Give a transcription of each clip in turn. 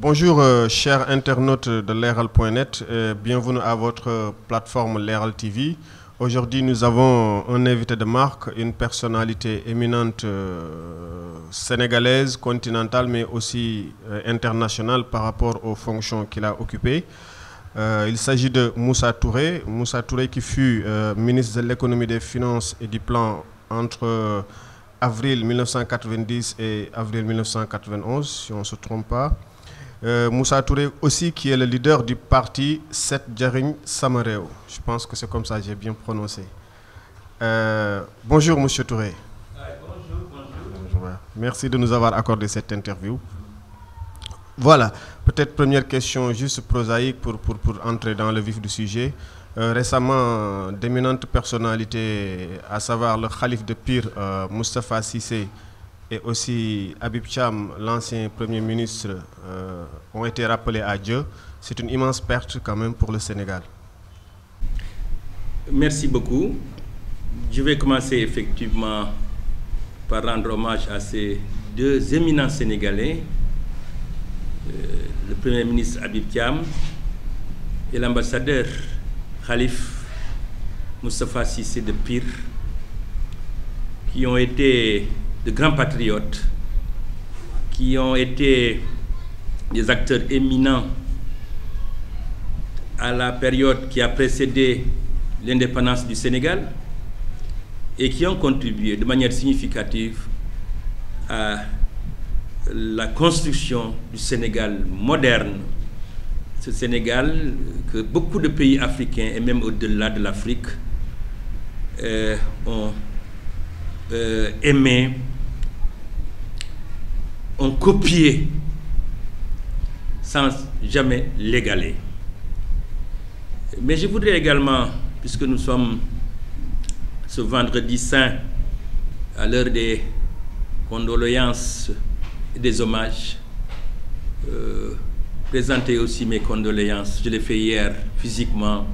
Bonjour chers internautes de Leral.net, bienvenue à votre plateforme Leral TV. Aujourd'hui nous avons un invité de marque, une personnalité éminente sénégalaise, continentale mais aussi internationale par rapport aux fonctions qu'il a occupées. Il s'agit de Moussa Touré. Moussa Touré qui fut ministre de l'économie, des finances et du plan entre avril 1990 et avril 1991, si on ne se trompe pas. Moussa Touré aussi qui est le leader du parti Set Jariñ Sama Réew. Je pense que c'est comme ça que j'ai bien prononcé. Bonjour Monsieur Touré. Bonjour. Merci de nous avoir accordé cette interview. Voilà, peut-être première question juste prosaïque pour entrer dans le vif du sujet. Récemment, d'éminentes personnalités, à savoir le calife de Pire, Moustapha Cissé, et aussi Habib Thiam, l'ancien Premier ministre, ont été rappelés à Dieu. C'est une immense perte quand même pour le Sénégal. Merci beaucoup. Je vais commencer effectivement par rendre hommage à ces deux éminents Sénégalais, le Premier ministre Habib Thiam et l'ambassadeur Khalif Moustapha Cissé de Pire, qui ont été de grands patriotes, qui ont été des acteurs éminents à la période qui a précédé l'indépendance du Sénégal et qui ont contribué de manière significative à la construction du Sénégal moderne, ce Sénégal que beaucoup de pays africains et même au-delà de l'Afrique ont aimé, ont copié sans jamais l'égaler. Mais je voudrais également, puisque nous sommes ce vendredi saint à l'heure des condoléances et des hommages, présenter aussi mes condoléances, je l'ai fait hier physiquement,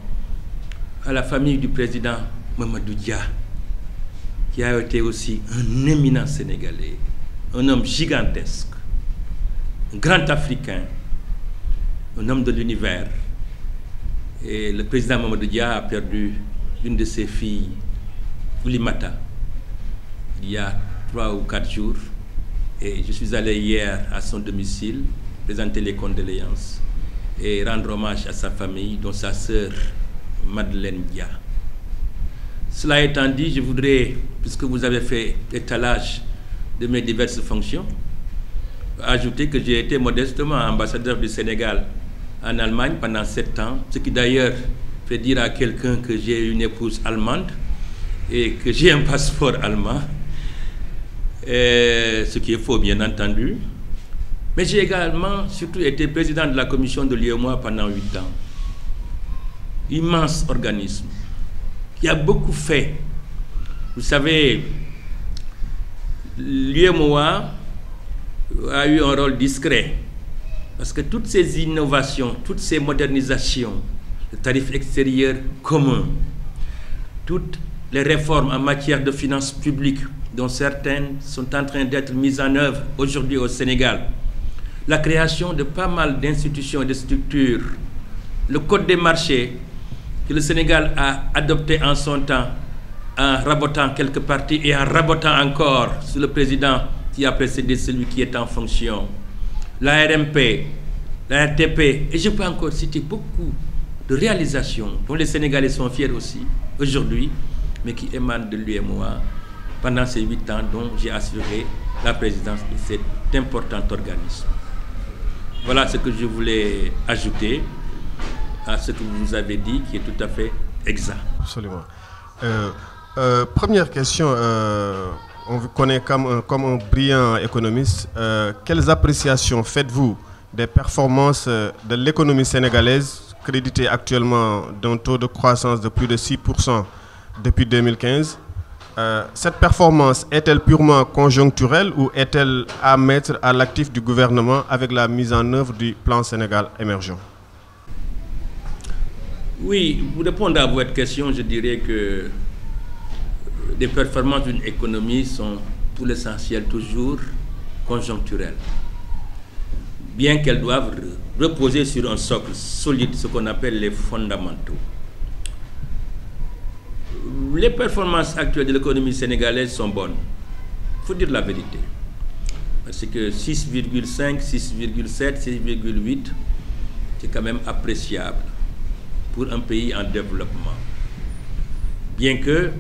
à la famille du président Mamadou Dia, qui a été aussi un éminent Sénégalais, un homme gigantesque, un grand Africain, un homme de l'univers. Et le président Mamadou Dia a perdu une de ses filles, Oulimata, il y a 3 ou 4 jours. Et je suis allé hier à son domicile, présenter les condoléances et rendre hommage à sa famille, dont sa sœur Madeleine Dia. Cela étant dit, je voudrais, puisque vous avez fait l'étalage de mes diverses fonctions, ajouter que j'ai été modestement ambassadeur du Sénégal en Allemagne pendant 7 ans, ce qui d'ailleurs fait dire à quelqu'un que j'ai une épouse allemande et que j'ai un passeport allemand, ce qui est faux bien entendu. Mais j'ai également surtout été président de la commission de l'UEMOA pendant 8 ans. Immense organisme qui a beaucoup fait. Vous savez, l'UEMOA a eu un rôle discret parce que toutes ces innovations, toutes ces modernisations, le tarif extérieur commun, toutes les réformes en matière de finances publiques dont certaines sont en train d'être mises en œuvre aujourd'hui au Sénégal, la création de pas mal d'institutions et de structures, le code des marchés que le Sénégal a adopté en son temps en rabotant quelques parties et en rabotant encore sous le président qui a précédé celui qui est en fonction, la RMP, la RTP, et je peux encore citer beaucoup de réalisations dont les Sénégalais sont fiers aussi aujourd'hui, mais qui émanent de l'UEMOA pendant ces 8 ans dont j'ai assuré la présidence de cet important organisme. Voilà ce que je voulais ajouter à ce que vous avez dit, qui est tout à fait exact. Absolument. Première question, on vous connaît comme un brillant économiste. Quelles appréciations faites-vous des performances de l'économie sénégalaise, créditée actuellement d'un taux de croissance de plus de 6% depuis 2015? Cette performance est-elle purement conjoncturelle ou est-elle à mettre à l'actif du gouvernement avec la mise en œuvre du plan Sénégal émergent? Oui, pour répondre à votre question, je dirais que les performances d'une économie sont pour l'essentiel toujours conjoncturelles. bien qu'elles doivent reposer sur un socle solide, ce qu'on appelle les fondamentaux. Les performances actuelles de l'économie sénégalaise sont bonnes. Il faut dire la vérité. Parce que 6,5, 6,7, 6,8, c'est quand même appréciable pour un pays en développement. Bien que,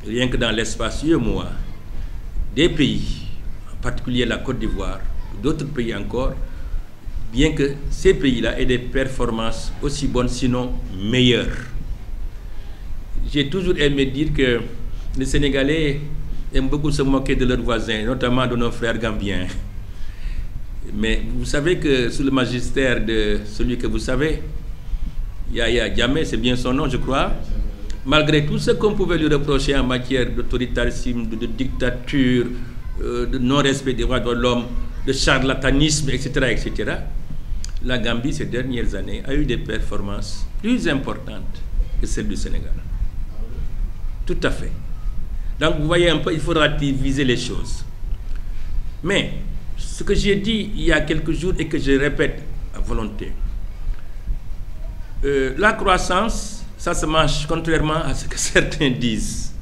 rien que dans l'espace UEMOA, des pays, en particulier la Côte d'Ivoire, d'autres pays encore, bien que ces pays-là aient des performances aussi bonnes, sinon meilleures. J'ai toujours aimé dire que les Sénégalais aiment beaucoup se moquer de leurs voisins, notamment de nos frères gambiens. Mais vous savez que sous le magistère de celui que vous savez, Yaya Jammeh, c'est bien son nom, je crois, malgré tout ce qu'on pouvait lui reprocher en matière d'autoritarisme, de dictature, de non-respect des droits de l'homme, de charlatanisme, etc., etc., la Gambie, ces dernières années, a eu des performances plus importantes que celles du Sénégal. Tout à fait. Donc, vous voyez un peu, il faut relativiser les choses. Mais, ce que j'ai dit il y a quelques jours et que je répète à volonté, la croissance, ça se mange contrairement à ce que certains disent.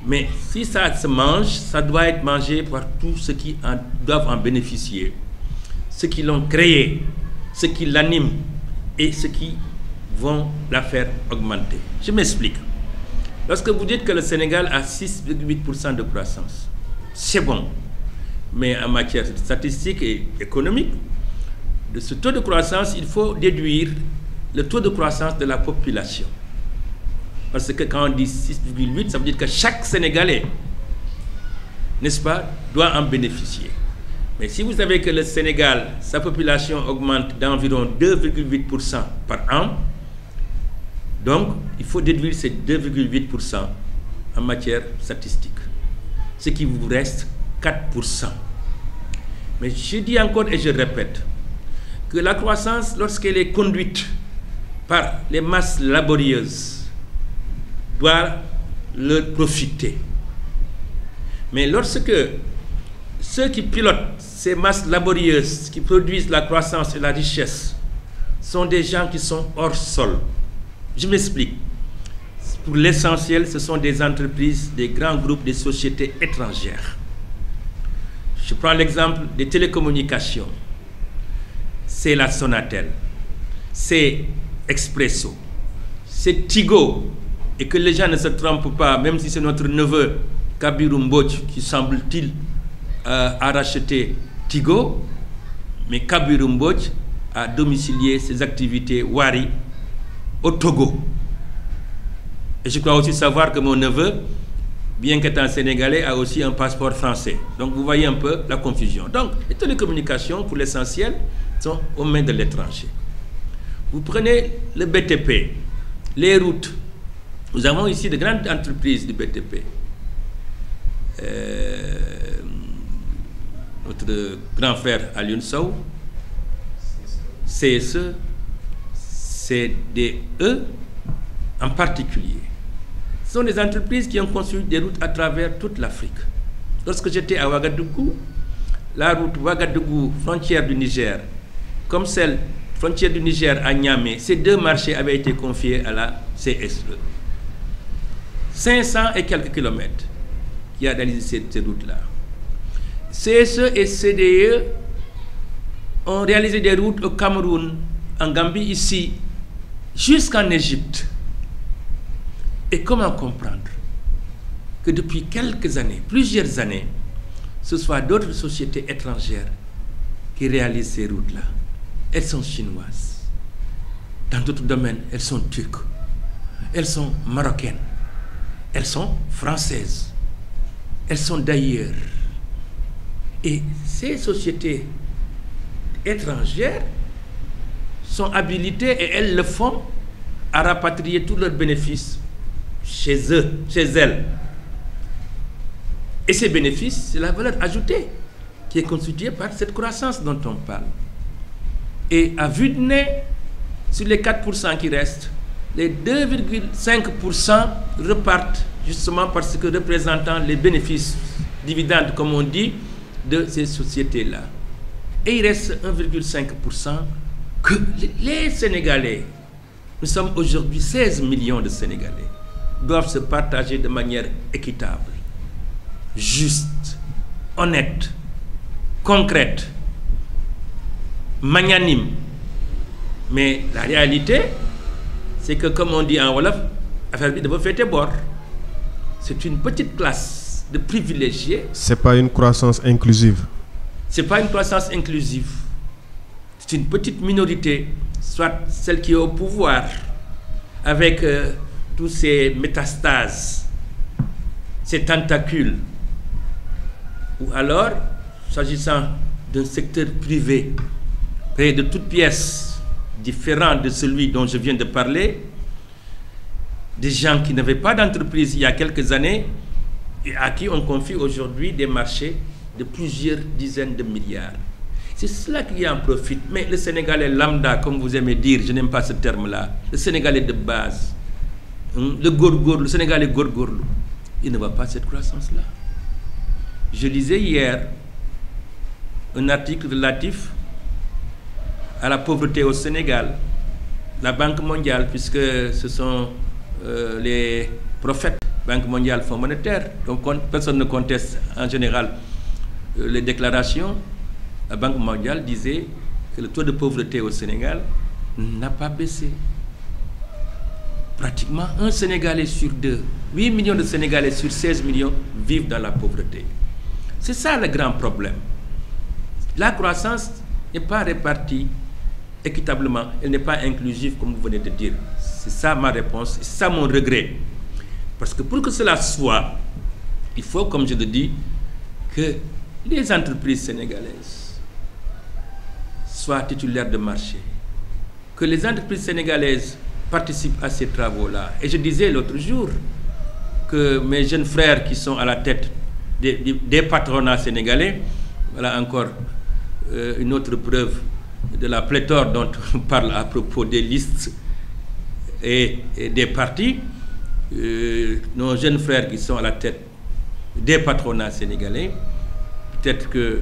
Mais si ça se mange, ça doit être mangé par tous ceux qui doivent en bénéficier. Ceux qui l'ont créé, ceux qui l'animent et ceux qui vont la faire augmenter. Je m'explique. Lorsque vous dites que le Sénégal a 6,8% de croissance, c'est bon. Mais en matière statistique et économique, de ce taux de croissance, il faut déduire le taux de croissance de la population. Parce que quand on dit 6,8, ça veut dire que chaque Sénégalais, n'est-ce pas, doit en bénéficier. Mais si vous savez que le Sénégal, sa population augmente d'environ 2,8% par an, donc il faut déduire ces 2,8% en matière statistique. Ce qui vous reste 4%. Mais je dis encore et je répète que la croissance, lorsqu'elle est conduite par les masses laborieuses, doit leur profiter. Mais lorsque ceux qui pilotent ces masses laborieuses, qui produisent la croissance et la richesse, sont des gens qui sont hors sol. Je m'explique. Pour l'essentiel, ce sont des entreprises, des grands groupes, des sociétés étrangères. Je prends l'exemple des télécommunications. C'est la Sonatel, c'est Expresso, c'est Tigo, et que les gens ne se trompent pas, même si c'est notre neveu Kabirou Mbodj qui semble-t-il a racheté Tigo, mais Kabirou Mbodj a domicilié ses activités Wari au Togo. Et je crois aussi savoir que mon neveu, bien qu'étant sénégalais, a aussi un passeport français. Donc vous voyez un peu la confusion. Donc les télécommunications, pour l'essentiel, sont aux mains de l'étranger. Vous prenez le BTP, les routes. Nous avons ici de grandes entreprises du BTP. Notre grand frère Alioune Sow, CSE, CDE en particulier. Ce sont des entreprises qui ont construit des routes à travers toute l'Afrique. Lorsque j'étais à Ouagadougou, la route Ouagadougou, frontière du Niger, comme celle frontière du Niger à Niamey, ces deux marchés avaient été confiés à la CSE. 500 et quelques kilomètres qui a réalisé ces routes-là. CSE et CDE ont réalisé des routes au Cameroun, en Gambie, ici, jusqu'en Égypte. Et comment comprendre que depuis quelques années, plusieurs années, ce soit d'autres sociétés étrangères qui réalisent ces routes-là. Elles sont chinoises. Dans d'autres domaines, elles sont turques. Elles sont marocaines. Elles sont françaises. Elles sont d'ailleurs. Et ces sociétés étrangères sont habilitées, et elles le font, à rapatrier tous leurs bénéfices chez eux, chez elles. Et ces bénéfices, c'est la valeur ajoutée qui est constituée par cette croissance dont on parle. Et à vue de nez, sur les 4% qui restent, les 2,5% repartent justement parce que représentant les bénéfices, dividendes comme on dit, de ces sociétés-là. Et il reste 1,5% que les Sénégalais, nous sommes aujourd'hui 16 millions de Sénégalais, doivent se partager de manière équitable, juste, honnête, concrète, magnanime. Mais la réalité, c'est que, comme on dit en Wolof, affaire bi dafa féete bor. C'est une petite classe de privilégiés. C'est pas une croissance inclusive. C'est pas une croissance inclusive. C'est une petite minorité, soit celle qui est au pouvoir, avec tous ces métastases, ces tentacules. Ou alors, s'agissant d'un secteur privé, près de toutes pièces, différent de celui dont je viens de parler, des gens qui n'avaient pas d'entreprise il y a quelques années et à qui on confie aujourd'hui des marchés de plusieurs dizaines de milliards. C'est cela qui en profite. Mais le Sénégalais lambda, comme vous aimez dire, je n'aime pas ce terme-là, le Sénégalais de base, le Sénégalais gorgorlu, il ne voit pas cette croissance-là. Je lisais hier un article relatif à la pauvreté au Sénégal. La Banque mondiale, puisque ce sont les prophètes, Banque mondiale, Fonds monétaire, donc personne ne conteste en général les déclarations. La Banque mondiale disait que le taux de pauvreté au Sénégal n'a pas baissé. Pratiquement un Sénégalais sur deux, 8 millions de Sénégalais sur 16 millions vivent dans la pauvreté. C'est ça le grand problème. La croissance n'est pas répartie équitablement, elle n'est pas inclusive comme vous venez de dire. C'est ça ma réponse, c'est ça mon regret. Parce que pour que cela soit, il faut, comme je le dis, que les entreprises sénégalaises soient titulaires de marché, que les entreprises sénégalaises participent à ces travaux-là. Et je disais l'autre jour que mes jeunes frères qui sont à la tête des patronats sénégalais, voilà encore une autre preuve de la pléthore dont on parle à propos des listes et des partis, nos jeunes frères qui sont à la tête des patronats sénégalais, peut-être que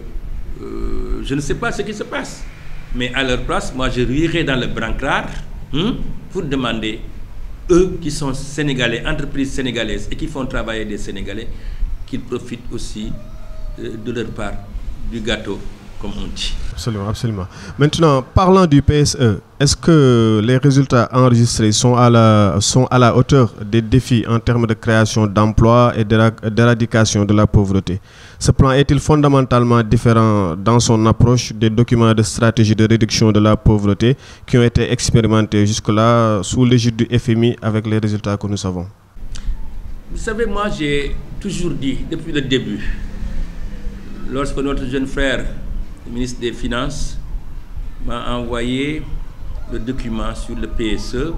je ne sais pas ce qui se passe, mais à leur place, moi je rirai dans le brancard pour demander, eux qui sont sénégalais, entreprises sénégalaises et qui font travailler des Sénégalais, qu'ils profitent aussi de leur part du gâteau, comme on dit. Absolument, absolument. Maintenant, parlant du PSE, est-ce que les résultats enregistrés sont à la hauteur des défis en termes de création d'emplois et d'éradication de la pauvreté? Ce plan est-il fondamentalement différent dans son approche des documents de stratégie de réduction de la pauvreté qui ont été expérimentés jusque-là sous l'égide du FMI avec les résultats que nous savons? Vous savez, moi j'ai toujours dit, depuis le début, lorsque notre jeune frère, le ministre des Finances, m'a envoyé le document sur le PSE,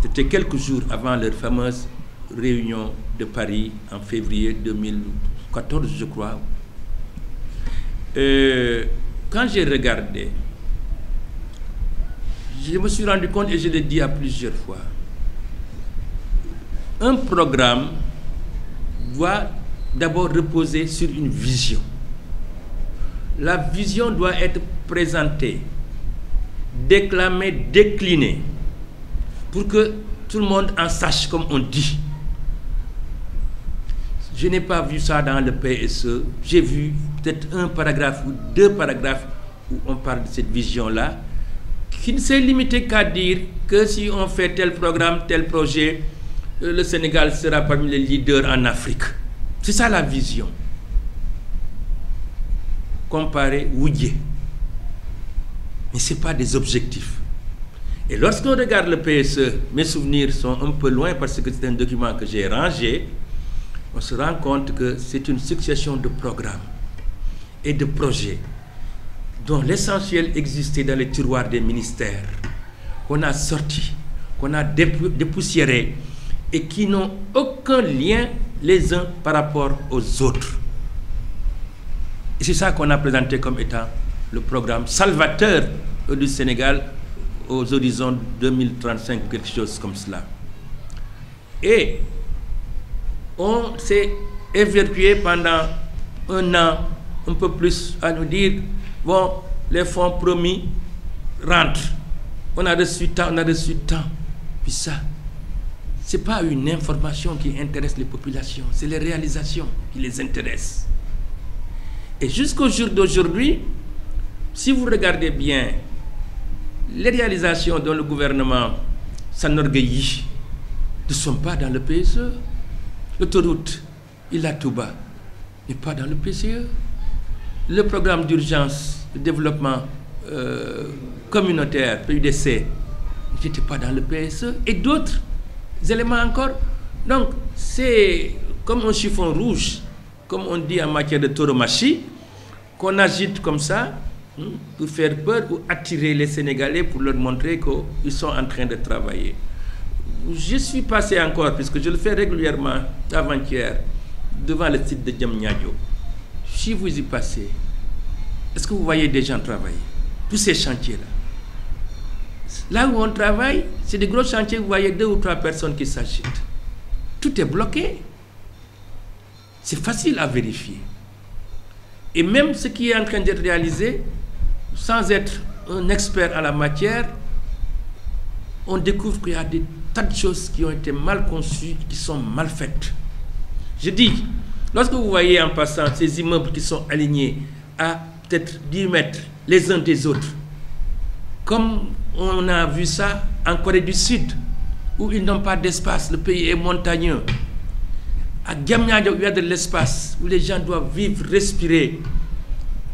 c'était quelques jours avant leur fameuse réunion de Paris en février 2014, je crois. Quand j'ai regardé, je me suis rendu compte, et je l'ai dit à plusieurs fois, un programme doit d'abord reposer sur une vision. La vision doit être présentée, déclamée, déclinée, pour que tout le monde en sache, comme on dit. Je n'ai pas vu ça dans le PSE. J'ai vu peut-être un paragraphe ou deux paragraphes où on parle de cette vision-là, qui ne s'est limité qu'à dire que si on fait tel programme, tel projet, le Sénégal sera parmi les leaders en Afrique. C'est ça la vision. Comparer Woudié. Mais ce n'est pas des objectifs. Et lorsqu'on regarde le PSE, mes souvenirs sont un peu loin parce que c'est un document que j'ai rangé, on se rend compte que c'est une succession de programmes et de projets dont l'essentiel existait dans les tiroirs des ministères, qu'on a sortis, qu'on a dépoussiérés et qui n'ont aucun lien les uns par rapport aux autres. Et c'est ça qu'on a présenté comme étant le programme salvateur du Sénégal aux horizons 2035 ou quelque chose comme cela. Et on s'est évertué pendant un an, un peu plus, à nous dire, bon, les fonds promis rentrent. On a reçu tant, on a reçu tant. Puis ça, ce n'est pas une information qui intéresse les populations, c'est les réalisations qui les intéressent. Et jusqu'au jour d'aujourd'hui, si vous regardez bien les réalisations dont le gouvernement s'enorgueillit, ne sont pas dans le PSE. L'autoroute Ila Touba n'est pas dans le PCE. Le programme d'urgence de développement communautaire, PUDC, n'était pas dans le PSE. Et d'autres éléments encore. Donc, c'est comme un chiffon rouge, comme on dit en matière de tauromachie, qu'on agite comme ça pour faire peur ou attirer les Sénégalais pour leur montrer qu'ils sont en train de travailler. Je suis passé encore, puisque je le fais régulièrement avant-hier, devant le site de Diamniadio. Si vous y passez, est-ce que vous voyez des gens travailler? Tous ces chantiers-là. Là où on travaille, c'est des gros chantiers, vous voyez 2 ou 3 personnes qui s'agitent. Tout est bloqué. C'est facile à vérifier. Et même ce qui est en train d'être réalisé, sans être un expert en la matière, on découvre qu'il y a des tas de choses qui ont été mal conçues, qui sont mal faites. Je dis, lorsque vous voyez en passant ces immeubles qui sont alignés à peut-être 10 mètres les uns des autres, comme on a vu ça en Corée du Sud, où ils n'ont pas d'espace, le pays est montagneux. À Diamniadio, il y a de l'espace où les gens doivent vivre, respirer.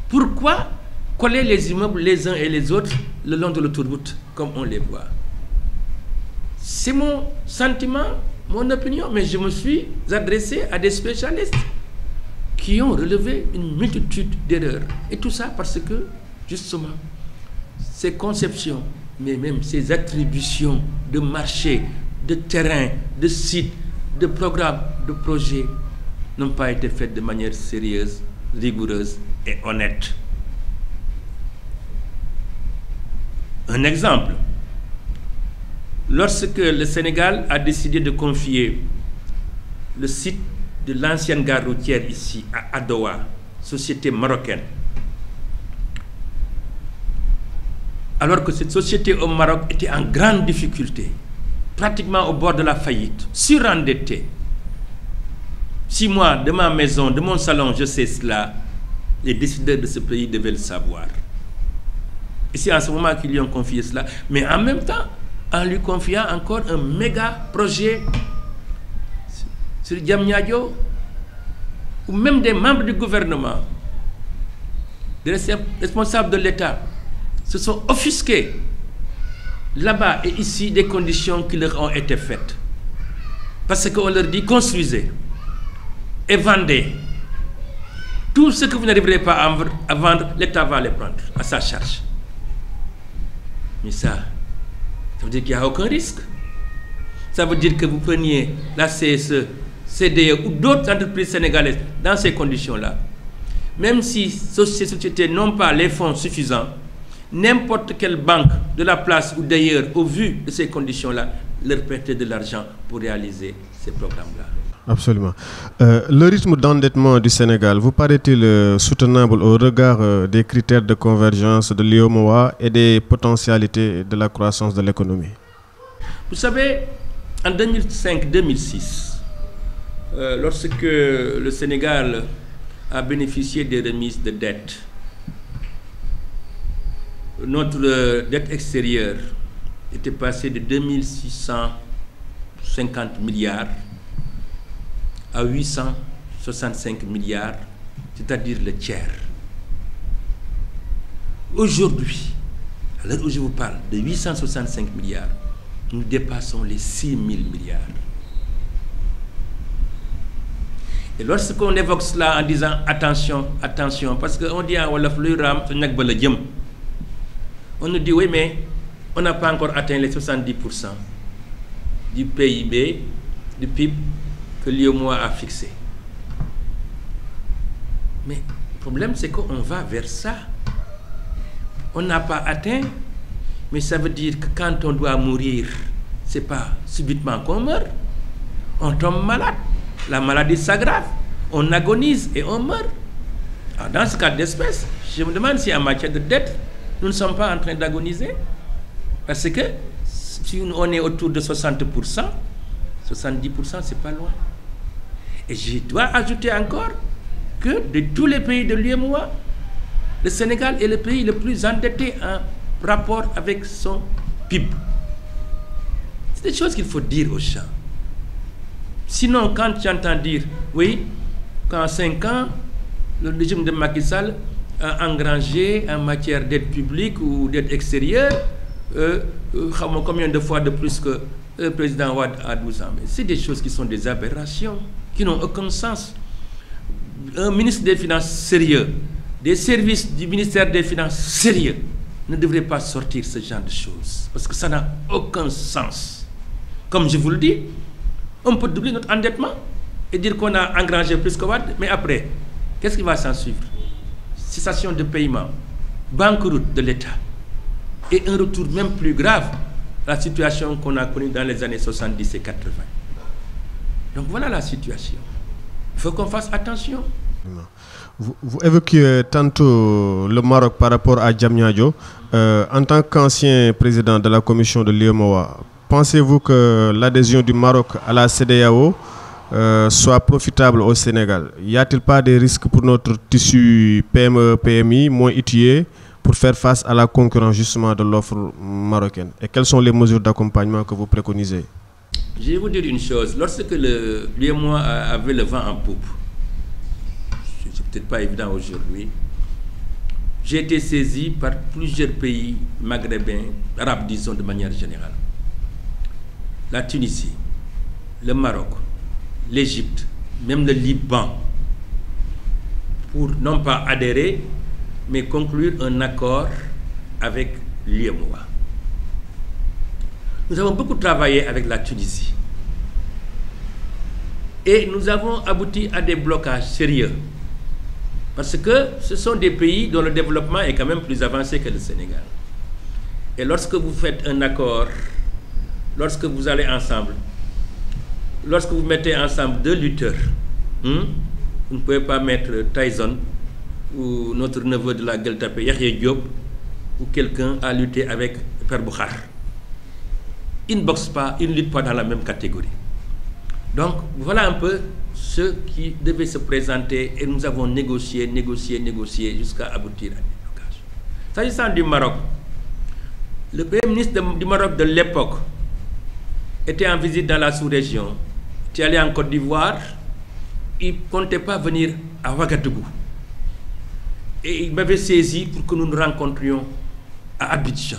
Pourquoi coller les immeubles les uns et les autres le long de l'autoroute, comme on les voit? C'est mon sentiment, mon opinion, mais je me suis adressé à des spécialistes qui ont relevé une multitude d'erreurs. Et tout ça parce que, justement, ces conceptions, mais même ces attributions de marché, de terrain, de sites, de programmes, de projets n'ont pas été faites de manière sérieuse, rigoureuse et honnête. Un exemple. Lorsque le Sénégal a décidé de confier le site de l'ancienne gare routière ici à Adowa, société marocaine, alors que cette société au Maroc était en grande difficulté, pratiquement au bord de la faillite, surendettée. 6 mois de ma maison, de mon salon, je sais cela, les décideurs de ce pays devaient le savoir. Et c'est en ce moment qu'ils lui ont confié cela, mais en même temps, en lui confiant encore un méga projet sur Diamniadio, ou même des membres du gouvernement, des responsables de l'État, se sont offusqués là-bas et ici des conditions qui leur ont été faites. Parce qu'on leur dit construisez et vendez. Tout ce que vous n'arriverez pas à vendre, l'État va les prendre à sa charge. Mais ça veut dire qu'il n'y a aucun risque. Ça veut dire que vous preniez la CSE, CDE ou d'autres entreprises sénégalaises dans ces conditions-là. Même si ces sociétés n'ont pas les fonds suffisants, n'importe quelle banque de la place ou d'ailleurs, au vu de ces conditions-là, leur prêter de l'argent pour réaliser ces programmes-là. Absolument. Le rythme d'endettement du Sénégal, vous paraît-il soutenable au regard des critères de convergence de l'UEMOA et des potentialités de la croissance de l'économie? Vous savez, en 2005-2006, lorsque le Sénégal a bénéficié des remises de dette, notre dette extérieure était passée de 2650 milliards à 865 milliards, c'est-à-dire le tiers. Aujourd'hui, à l'heure où je vous parle, de 865 milliards, nous dépassons les 6 000 milliards. Et lorsqu'on évoque cela en disant attention, attention, parce qu'on dit en Wolof, on nous dit oui, mais on n'a pas encore atteint les 70% du PIB, du PIB que l'UEMOA a fixé. Mais le problème, c'est qu'on va vers ça. On n'a pas atteint, mais ça veut dire que quand on doit mourir, ce n'est pas subitement qu'on meurt. On tombe malade, la maladie s'aggrave, on agonise et on meurt. Alors, dans ce cas d'espèce, je me demande si en matière de dette, nous ne sommes pas en train d'agoniser. Parce que si on est autour de 60%, 70%, c'est pas loin. Et je dois ajouter encore que de tous les pays de l'UEMOA, le Sénégal est le pays le plus endetté en rapport avec son PIB. C'est des choses qu'il faut dire aux gens. Sinon, quand tu entends dire, oui, qu'en 5 ans, le régime de Macky Sall a engrangé en matière d'aide publique ou d'aide extérieure, combien de fois de plus que le président Wade a 12 ans. Mais c'est des choses qui sont des aberrations, qui n'ont aucun sens. Un ministre des Finances sérieux, des services du ministère des Finances sérieux, ne devrait pas sortir ce genre de choses, parce que ça n'a aucun sens. Comme je vous le dis, on peut doubler notre endettement et dire qu'on a engrangé plus que Wade, mais après, qu'est-ce qui va s'en suivre? Cessation de paiement, banqueroute de l'État, et un retour même plus grave à la situation qu'on a connue dans les années 70 et 80. Donc voilà la situation. Il faut qu'on fasse attention. Vous évoquez tantôt le Maroc par rapport à Diamniadio. En tant qu'ancien président de la commission de l'UEMOA, pensez-vous que l'adhésion du Maroc à la CEDEAO soit profitable au Sénégal? Y a-t-il pas des risques pour notre tissu PME-PMI moins outillé pour faire face à la concurrence justement de l'offre marocaine? Et quelles sont les mesures d'accompagnement que vous préconisez? Je vais vous dire une chose. Lorsque l'UEMOA avait le vent en poupe, c'est peut-être pas évident aujourd'hui, j'ai été saisi par plusieurs pays maghrébins, arabes disons de manière générale. La Tunisie, le Maroc, l'Égypte, même le Liban, pour non pas adhérer, mais conclure un accord avec l'UEMOA. Nous avons beaucoup travaillé avec la Tunisie et nous avons abouti à des blocages sérieux parce que ce sont des pays dont le développement est quand même plus avancé que le Sénégal. Et lorsque vous faites un accord, lorsque vous allez ensemble, lorsque vous mettez ensemble deux lutteurs, vous ne pouvez pas mettre Tyson ou notre neveu de la Gueule Tapée, Yahya Diop, ou quelqu'un à lutter avec Père Boukhar. Ils ne boxent pas, ils ne luttent pas dans la même catégorie. Donc voilà un peu ce qui devait se présenter et nous avons négocié jusqu'à aboutir à des blocages. S'agissant du Maroc, le Premier ministre du Maroc de l'époque était en visite dans la sous-région, était allé en Côte d'Ivoire, il ne comptait pas venir à Ouagadougou. Et il m'avait saisi pour que nous nous rencontrions à Abidjan.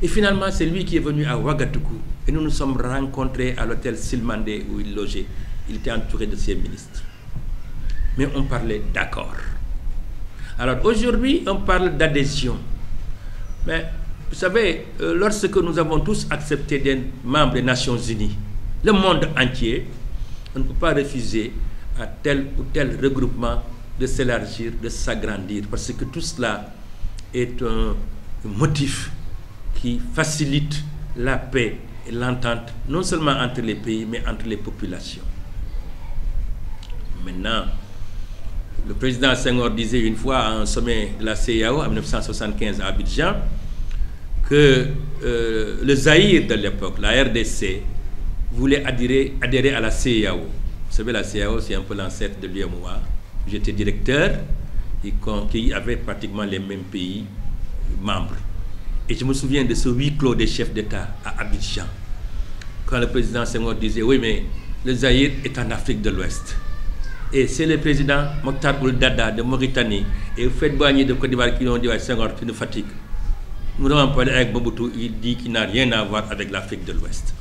Et finalement, c'est lui qui est venu à Ouagadougou. Et nous nous sommes rencontrés à l'hôtel Silmandé où il logeait. Il était entouré de ses ministres. Mais on parlait d'accord. Alors aujourd'hui, on parle d'adhésion. Mais vous savez, lorsque nous avons tous accepté d'être membres des Nations Unies, le monde entier, on ne peut pas refuser à tel ou tel regroupement de s'élargir, de s'agrandir, parce que tout cela est un motif qui facilite la paix et l'entente, non seulement entre les pays, mais entre les populations. Maintenant, le président Senghor disait une fois à un sommet de la CEDEAO en 1975 à Abidjan que le Zaïre de l'époque, la RDC, voulait adhérer à la CEDEAO. Vous savez, la CEDEAO, c'est un peu l'ancêtre de l'UEMOA. J'étais directeur et qui avait pratiquement les mêmes pays membres. Et je me souviens de ce huis clos des chefs d'État à Abidjan, quand le président Senghor disait, oui, mais le Zaïre est en Afrique de l'Ouest. Et c'est le président Mokhtar Ould Daddah de Mauritanie et Fred Boigny de Côte d'Ivoire qui l'ont dit, ouais, Senghor, tu nous fatigues. Nous avons parlé avec Mobutu, il dit qu'il n'a rien à voir avec l'Afrique de l'Ouest.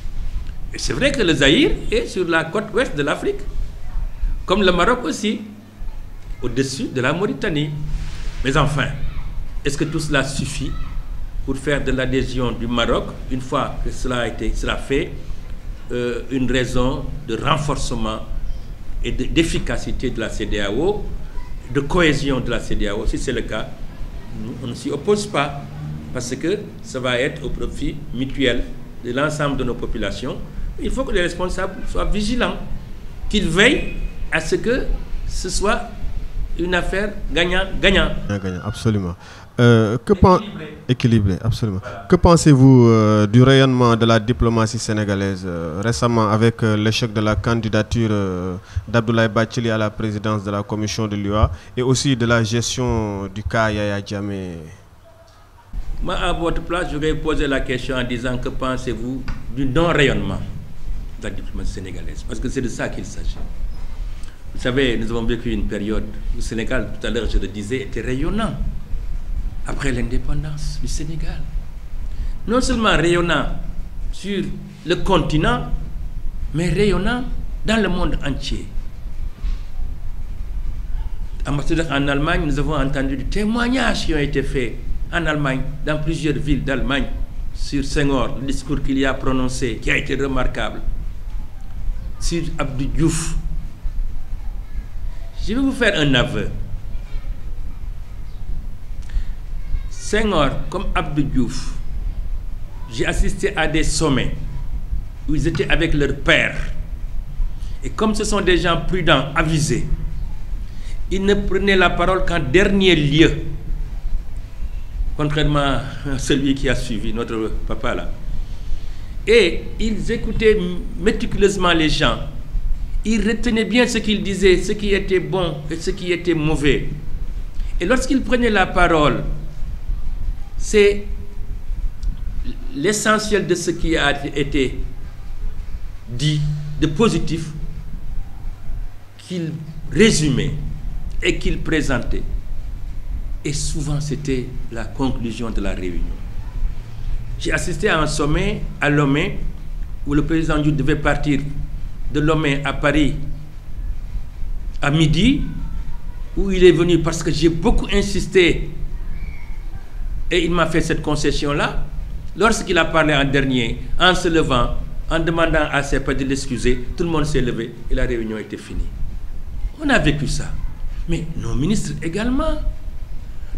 Et c'est vrai que le Zaïre est sur la côte ouest de l'Afrique, comme le Maroc aussi, au-dessus de la Mauritanie. Mais enfin, est-ce que tout cela suffit pour faire de l'adhésion du Maroc, une fois que cela fait, une raison de renforcement et d'efficacité de la CEDEAO, de cohésion de la CEDEAO? Si c'est le cas, on ne s'y oppose pas, parce que ça va être au profit mutuel de l'ensemble de nos populations. Il faut que les responsables soient vigilants, qu'ils veillent à ce que ce soit une affaire gagnant-gagnant. Gagnant, absolument. Équilibré, absolument. Voilà. Que pensez-vous du rayonnement de la diplomatie sénégalaise récemment avec l'échec de la candidature d'Abdoulaye Bathily à la présidence de la commission de l'UA et aussi de la gestion du cas Yaya Jammeh? Moi, à votre place, je vais poser la question en disant que pensez-vous du non-rayonnement de la diplomatie sénégalaise? Parce que c'est de ça qu'il s'agit. Vous savez, nous avons vécu une période où le Sénégal, tout à l'heure je le disais, était rayonnant après l'indépendance du Sénégal. Non seulement rayonnant sur le continent, mais rayonnant dans le monde entier. Ambassadeur en Allemagne, nous avons entendu des témoignages qui ont été faits en Allemagne, dans plusieurs villes d'Allemagne, sur Senghor, le discours qu'il y a prononcé, qui a été remarquable, sur Abdou Diouf. Je vais vous faire un aveu. Senghor, comme Abdou Diouf, j'ai assisté à des sommets où ils étaient avec leur père. Et comme ce sont des gens prudents, avisés, ils ne prenaient la parole qu'en dernier lieu, contrairement à celui qui a suivi notre papa là. Et ils écoutaient méticuleusement les gens. Ils retenaient bien ce qu'ils disaient, ce qui était bon et ce qui était mauvais. Et lorsqu'ils prenaient la parole, c'est l'essentiel de ce qui a été dit de positif qu'il résumait et qu'il présentait. Et souvent, c'était la conclusion de la réunion. J'ai assisté à un sommet à Lomé où le président Diouf devait partir de Lomé à Paris à midi, où il est venu parce que j'ai beaucoup insisté et il m'a fait cette concession-là. Lorsqu'il a parlé en dernier, en se levant, en demandant à ses pairs de l'excuser, tout le monde s'est levé et la réunion était finie. On a vécu ça. Mais nos ministres également,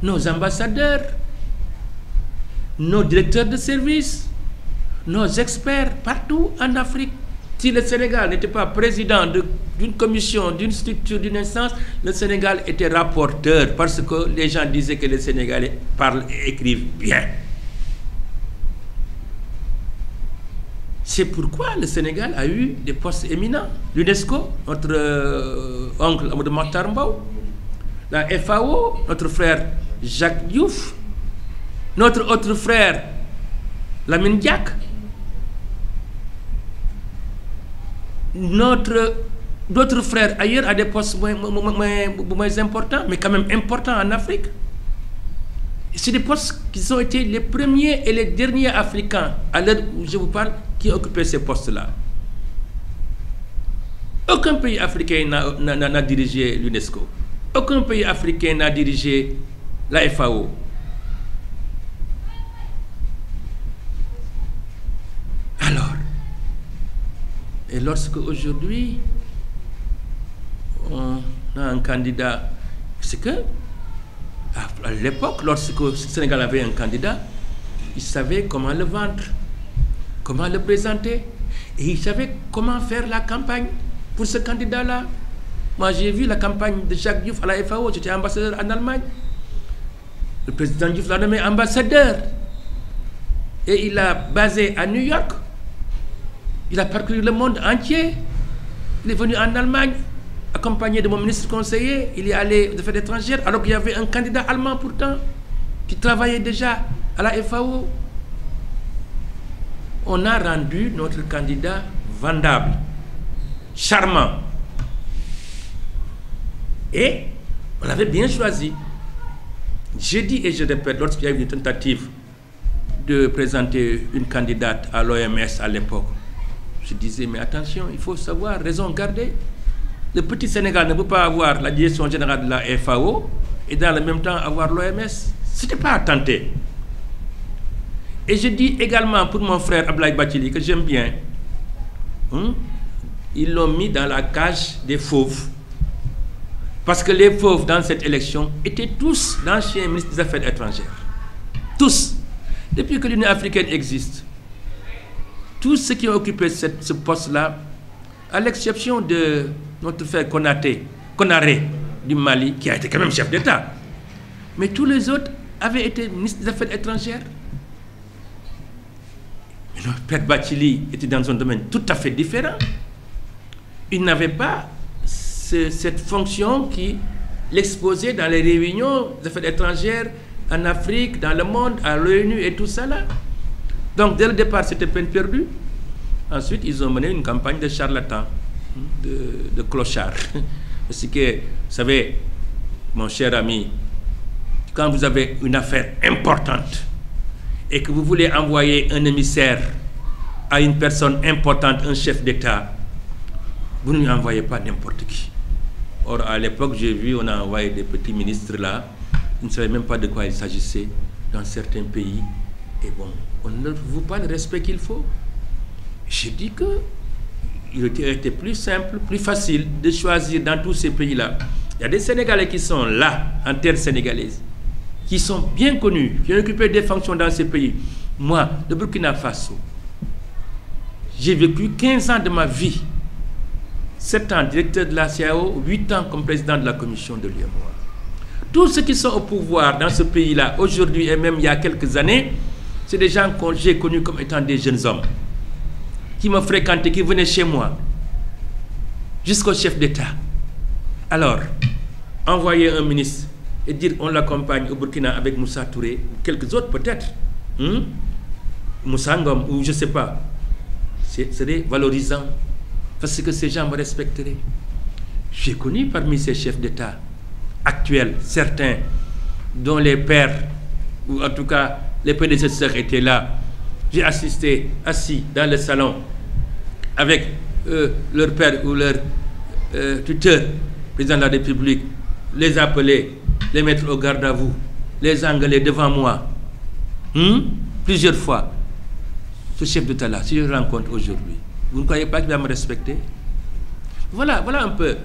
nos ambassadeurs, nos directeurs de service, nos experts partout en Afrique. Si le Sénégal n'était pas président d'une commission, d'une structure, d'une instance, le Sénégal était rapporteur parce que les gens disaient que les Sénégalais parlent et écrivent bien. C'est pourquoi le Sénégal a eu des postes éminents. L'UNESCO, notre oncle Amadou Mahtar Mbow, la FAO, notre frère Jacques Diouf, notre autre frère Lamine Diack, d'autres frères ailleurs à des postes moins importants, mais quand même importants en Afrique. C'est des postes qui ont été les premiers et les derniers Africains, à l'heure où je vous parle, qui occupaient ces postes-là. Aucun pays africain n'a dirigé l'UNESCO. Aucun pays africain n'a dirigé la FAO. Alors, et lorsque aujourd'hui, on a un candidat, c'est que, à l'époque, lorsque le Sénégal avait un candidat, il savait comment le vendre, comment le présenter, et il savait comment faire la campagne pour ce candidat-là. Moi, j'ai vu la campagne de Jacques Diouf à la FAO, j'étais ambassadeur en Allemagne. Le président Diouf l'a nommé ambassadeur. Et il a basé à New York. Il a parcouru le monde entier. Il est venu en Allemagne, accompagné de mon ministre conseiller. Il est allé de Affaires étrangères, alors qu'il y avait un candidat allemand pourtant, qui travaillait déjà à la FAO. On a rendu notre candidat vendable, charmant. Et on l'avait bien choisi. J'ai dit et je répète, lorsqu'il y a eu une tentative de présenter une candidate à l'OMS à l'époque, je disais, mais attention, il faut savoir raison garder. Le petit Sénégal ne peut pas avoir la direction générale de la FAO et dans le même temps avoir l'OMS. Ce n'était pas à tenter. Et je dis également pour mon frère Abdoulaye Bathily, que j'aime bien, ils l'ont mis dans la cage des fauves. Parce que les fauves dans cette élection étaient tous d'anciens ministres des Affaires étrangères. Tous. Depuis que l'Union africaine existe, tous ceux qui ont occupé ce poste-là, à l'exception de notre frère Konaré, du Mali, qui a été quand même chef d'État. Mais tous les autres avaient été ministres des Affaires étrangères. Mais le père Bathily était dans un domaine tout à fait différent. Il n'avait pas cette fonction qui l'exposait dans les réunions des affaires étrangères en Afrique, dans le monde, à l'ONU et tout ça là. Donc dès le départ, c'était peine perdue. Ensuite, ils ont mené une campagne de charlatans, de clochards. Parce que, vous savez, mon cher ami, quand vous avez une affaire importante et que vous voulez envoyer un émissaire à une personne importante, un chef d'État, vous ne lui envoyez pas n'importe qui. Or, à l'époque, j'ai vu, on a envoyé des petits ministres là, ils ne savaient même pas de quoi il s'agissait dans certains pays. Et bon, on ne leur voue pas le respect qu'il faut. J'ai dit qu'il aurait été plus simple, plus facile de choisir dans tous ces pays-là. Il y a des Sénégalais qui sont là, en terre sénégalaise, qui sont bien connus, qui ont occupé des fonctions dans ces pays. Moi, de Burkina Faso, j'ai vécu 15 ans de ma vie, 7 ans directeur de la CAO, 8 ans comme président de la commission de l'UEMOA. Tous ceux qui sont au pouvoir dans ce pays-là, aujourd'hui et même il y a quelques années, c'est des gens que j'ai connus comme étant des jeunes hommes, qui me fréquentaient, qui venaient chez moi, jusqu'au chef d'État. Alors, envoyer un ministre et dire on l'accompagne au Burkina avec Moussa Touré, ou quelques autres peut-être, Moussa Ngom, ou je ne sais pas, serait valorisant, parce que ces gens me respecteraient. J'ai connu parmi ces chefs d'État actuels, certains dont les pères, ou en tout cas les prédécesseurs étaient là. J'ai assisté, assis dans le salon, avec leur père ou leur tuteur, président de la République, les appeler, les mettre au garde à vous, les engueuler devant moi, plusieurs fois. Ce chef d'État-là, si je le rencontre aujourd'hui, vous ne croyez pas qu'il va me respecter? Voilà un peu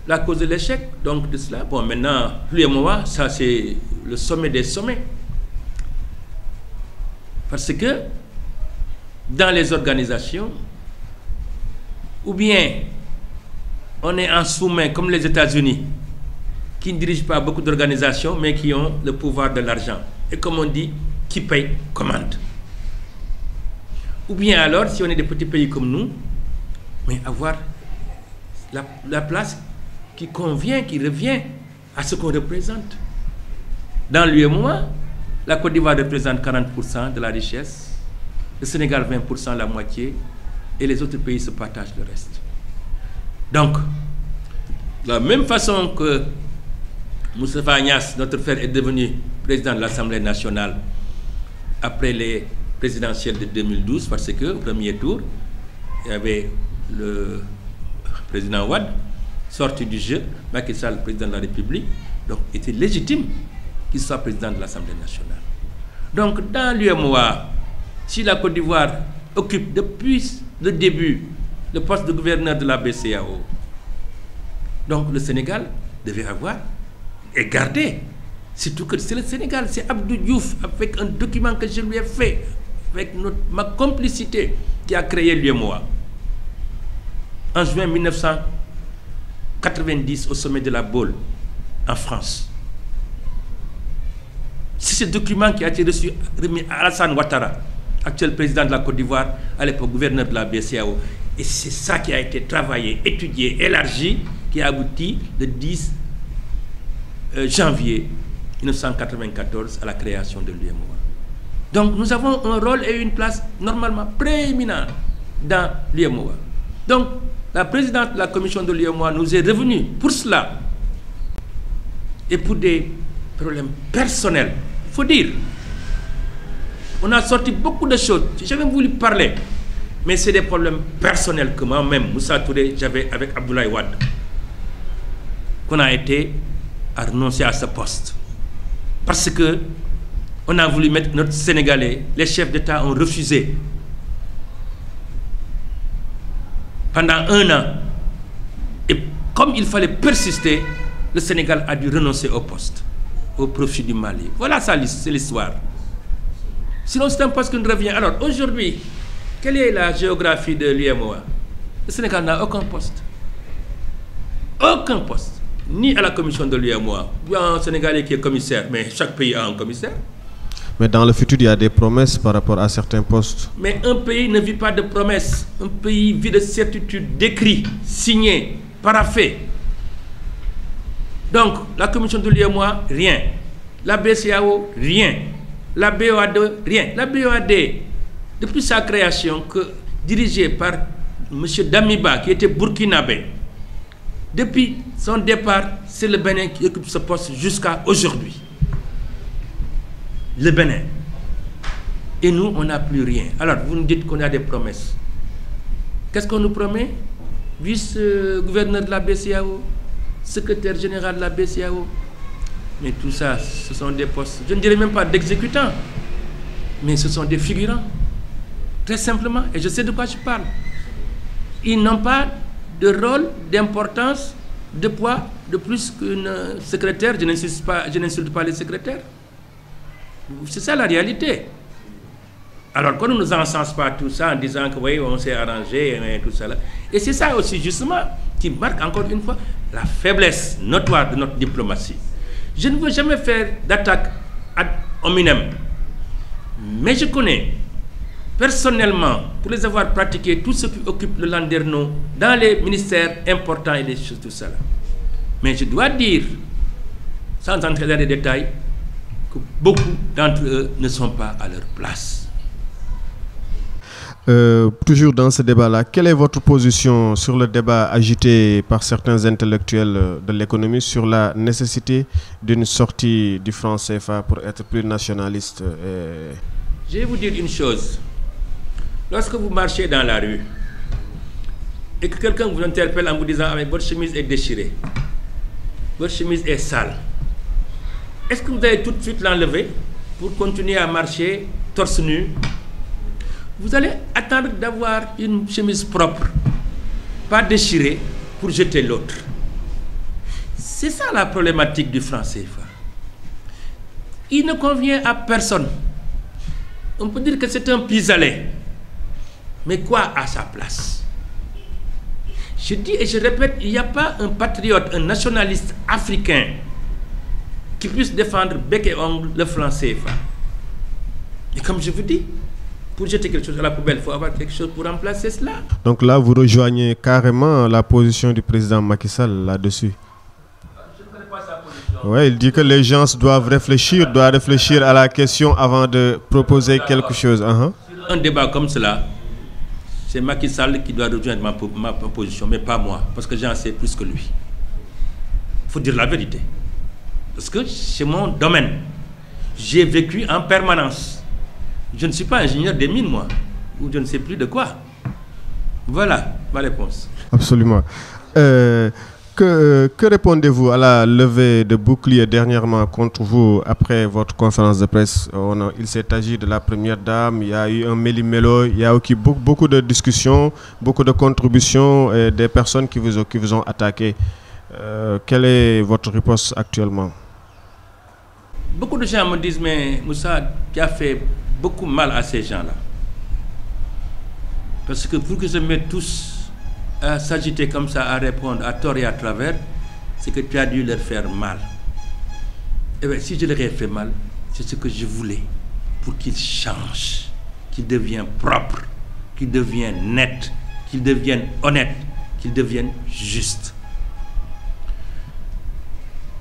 la cause de l'échec donc de cela. Bon, maintenant, l'UEMOA, ça c'est le sommet des sommets. Parce que dans les organisations, ou bien on est en sous-main comme les États-Unis, qui ne dirigent pas beaucoup d'organisations, mais qui ont le pouvoir de l'argent. Et comme on dit, qui paye, commande. Ou bien alors, si on est des petits pays comme nous, mais avoir la place qui convient, qui revient à ce qu'on représente. Dans l'UEMOA, la Côte d'Ivoire représente 40% de la richesse, le Sénégal 20%, la moitié, et les autres pays se partagent le reste. Donc, de la même façon que Moustapha Agnès, notre frère, est devenu président de l'Assemblée nationale après les présidentielles de 2012, parce qu'au premier tour, il y avait le président Wade, sorti du jeu, Macky Sall, président de la République, donc il était légitime qu'il soit président de l'Assemblée nationale. Donc, dans l'UEMOA, si la Côte d'Ivoire occupe depuis le début le poste de gouverneur de la BCEAO, donc le Sénégal devait avoir et garder. Surtout que c'est le Sénégal, c'est Abdou Diouf, avec un document que je lui ai fait, avec ma complicité, qui a créé l'UEMOA. En juin 1990, au sommet de la Baule, en France. C'est ce document qui a été remis à Alassane Ouattara, actuel président de la Côte d'Ivoire, à l'époque gouverneur de la BCEAO. Et c'est ça qui a été travaillé, étudié, élargi, qui a abouti le 10 janvier 1994 à la création de l'UEMOA. Donc nous avons un rôle et une place normalement prééminent dans l'UEMOA. Donc la présidente de la commission de l'UEMOA nous est revenue pour cela et pour des problèmes personnels. Il faut dire, on a sorti beaucoup de choses. J'avais voulu parler, mais c'est des problèmes personnels que moi-même, Moussa Touré, j'avais avec Abdoulaye Wade, qu'on a été à renoncer à ce poste. Parce que on a voulu mettre notre Sénégalais, les chefs d'État ont refusé. Pendant 1 an. Et comme il fallait persister, le Sénégal a dû renoncer au poste, au profit du Mali. Voilà ça, c'est l'histoire. Sinon, c'est un poste qui nous revient. Alors, aujourd'hui, quelle est la géographie de l'UEMOA? Le Sénégal n'a aucun poste. Aucun poste. ni à la commission de l'UEMOA. Il y a un Sénégalais qui est commissaire, mais chaque pays a un commissaire. Mais dans le futur, il y a des promesses par rapport à certains postes. Mais un pays ne vit pas de promesses. Un pays vit de certitudes, d'écrits, signés, paraphés. Donc, la commission de l'UEMOA, rien. La BCEAO, rien. La BOAD, rien. La BOAD, depuis sa création, dirigée par M. Damiba, qui était burkinabé, depuis son départ, c'est le Bénin qui occupe ce poste jusqu'à aujourd'hui. Le Bénin. Et nous, on n'a plus rien. Alors, vous nous dites qu'on a des promesses. Qu'est-ce qu'on nous promet? Vice-gouverneur de la BCEAO, secrétaire général de la BCEAO. Mais tout ça, ce sont des postes, je ne dirais même pas d'exécutants, mais ce sont des figurants. Très simplement, et je sais de quoi je parle. Ils n'ont pas de rôle, d'importance, de poids, de plus qu'une secrétaire. Je n'insulte pas les secrétaires. C'est ça la réalité. Alors qu'on ne nous encense pas tout ça en disant que oui, on s'est arrangé et tout ça là. Et c'est ça aussi justement qui marque encore une fois la faiblesse notoire de notre diplomatie. Je ne veux jamais faire d'attaque ad hominem. Mais je connais personnellement, pour les avoir pratiqués, tous ceux qui occupent le landerneau dans les ministères importants et des choses, tout ça là. Mais je dois dire, sans entrer dans les détails, que beaucoup d'entre eux ne sont pas à leur place. Toujours dans ce débat-là, quelle est votre position sur le débat agité par certains intellectuels de l'économie sur la nécessité d'une sortie du franc CFA pour être plus nationaliste? Je vais vous dire une chose. Lorsque vous marchez dans la rue et que quelqu'un vous interpelle en vous disant « Ah, votre chemise est déchirée, votre chemise est sale », est-ce que vous allez tout de suite l'enlever pour continuer à marcher torse nu? Vous allez attendre d'avoir une chemise propre, pas déchirée, pour jeter l'autre. C'est ça la problématique du franc CFA. Il ne convient à personne. On peut dire que c'est un pis-aller. Mais quoi à sa place? Je dis et je répète, il n'y a pas un patriote, un nationaliste africain qui puisse défendre bec et ongle le franc CFA. Et comme je vous dis, pour jeter quelque chose à la poubelle, il faut avoir quelque chose pour remplacer cela. Donc là, vous rejoignez carrément la position du président Macky Sall là-dessus. Je ne connais pas sa position. Oui, il dit que les gens doivent réfléchir à la question avant de proposer quelque chose. Sur un débat comme cela, c'est Macky Sall qui doit rejoindre ma position, mais pas moi, parce que j'en sais plus que lui. Il faut dire la vérité. Parce que c'est mon domaine. J'ai vécu en permanence. Je ne suis pas ingénieur des mines, moi, ou je ne sais plus de quoi. Voilà ma réponse. Absolument. Que répondez-vous à la levée de bouclier dernièrement contre vous après votre conférence de presse? Il s'est agi de la première dame, il y a eu un méli-mélo, il y a eu beaucoup de discussions, beaucoup de contributions et des personnes qui vous ont attaqué. Quelle est votre réponse actuellement? Beaucoup de gens me disent, mais Moussa, tu as fait beaucoup mal à ces gens-là. Parce que pour que je mette tous à s'agiter comme ça, à répondre à tort et à travers, c'est que tu as dû leur faire mal. Et bien, si je leur ai fait mal, c'est ce que je voulais, pour qu'ils changent, qu'ils deviennent propres, qu'ils deviennent nets, qu'ils deviennent honnêtes, qu'ils deviennent justes.